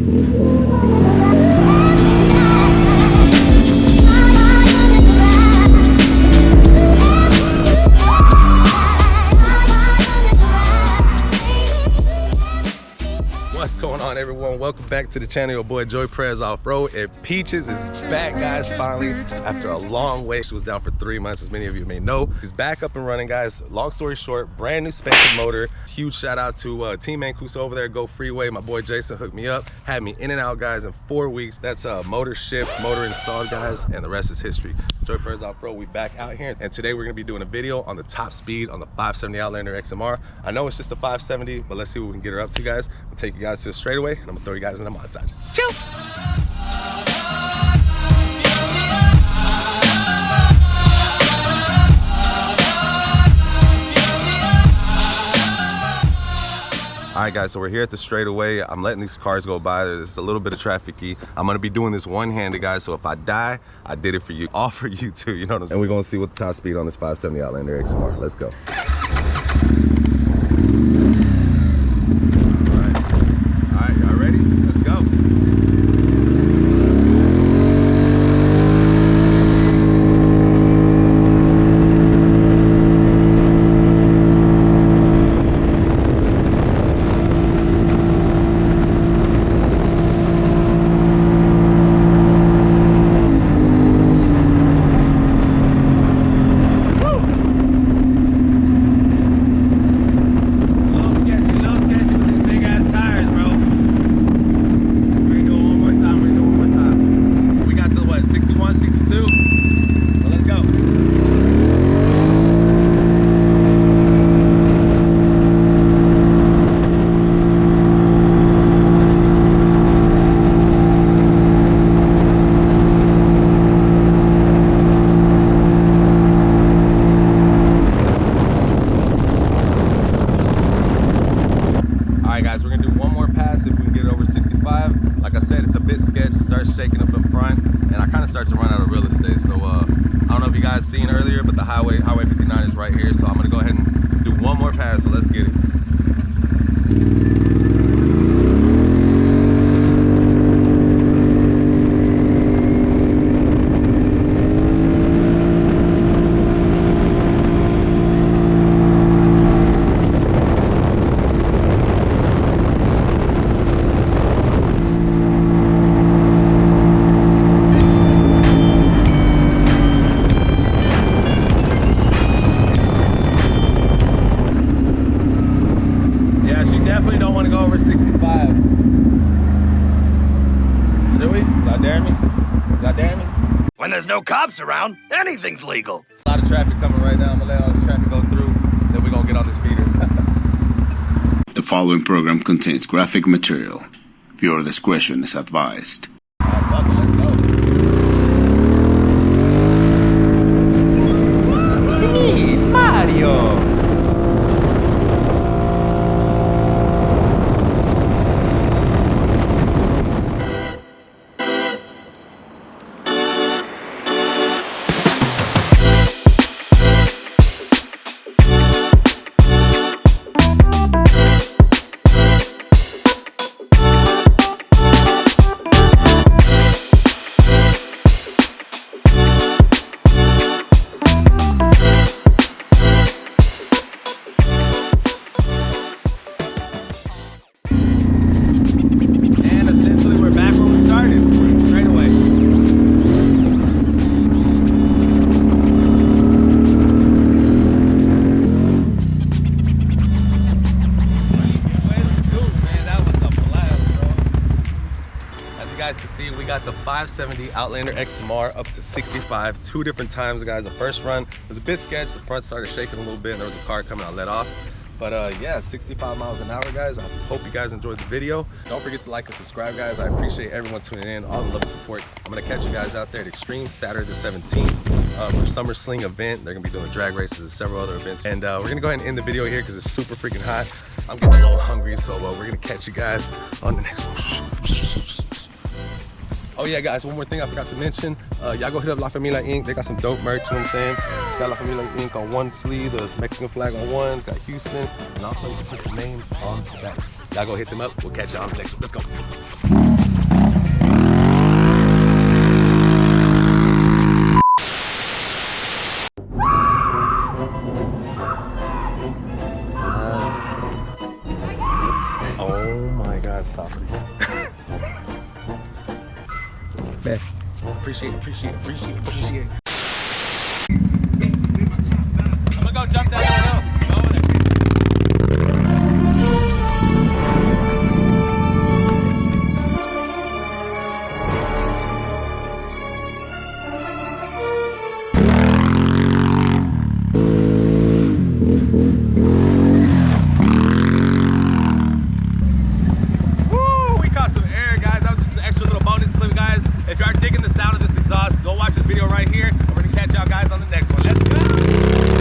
What's going on, everyone? Welcome back to the channel. Your boy Joy Prez Off-Road, and Peaches is back, guys, finally after a long wait. She was down for 3 months, as many of you may know. She's back up and running, guys. Long story short, brand new spanking motor. Huge shout out to Team Mancuso over there, Go Freeway. My boy Jason hooked me up, had me in and out, guys, in 4 weeks. That's motor shipped, motor installed, guys, and the rest is history. Joy Prez Off-Road, we back out here, and today we're gonna be doing a video on the top speed on the 570 Outlander XMR. I know it's just a 570, but let's see what we can get her up to, guys. I'll take you guys to the straightaway, and I'm gonna throw you guys in the montage. Chill! All right, guys, so we're here at the straightaway. I'm letting these cars go by. There's a little bit of traffic-y. I'm gonna be doing this one-handed, guys, so if I die, I did it for you, all for you too, you know what I'm saying? And we're gonna see what the top speed on this 570 Outlander XMR. Let's go. All right, y'all ready? Let's go. Shaking up in front, and I kind of start to run out of real estate. So I don't know if you guys seen earlier, but the highway 59 is right here. So I'm gonna go ahead and do one more pass. So let's get it. Definitely don't want to go over 65. Should we? Y'all dare me? Y'all dare me? When there's no cops around, anything's legal. A lot of traffic coming right now. I'm gonna let all this traffic go through, then we're gonna get on the speeder. The following program contains graphic material. Viewer discretion is advised. Alright, fuck it, let's go. Me, Mario! Guys can see we got the 570 Outlander XMR up to 65 2 different times, guys. The first run was a bit sketchy. The front started shaking a little bit and there was a car coming. I let off, but yeah, 65 miles an hour, guys. I hope you guys enjoyed the video. Don't forget to like and subscribe, guys. I appreciate everyone tuning in, all the love and support. I'm gonna catch you guys out there at Extreme Saturday the 17th for Summer Sling event. They're gonna be doing drag races and several other events, and we're gonna go ahead and end the video here because it's super freaking hot. I'm getting a little hungry, so we're gonna catch you guys on the next one. Oh yeah, guys, one more thing I forgot to mention. Y'all go hit up La Familia Inc. They got some dope merch, you know what I'm saying? Got La Familia Inc. on one sleeve, the Mexican flag on one, got Houston, and also you can put the name on the back. Y'all go hit them up. We'll catch y'all on the next one. Let's go. Man, appreciate it. I'm gonna go jump down the hill. Go over there. Woo! We caught some air, guys. That was just an extra little bonus clip, guys. If you are digging the sound of this exhaust, go watch this video right here. And we're gonna catch y'all guys on the next one. Let's go!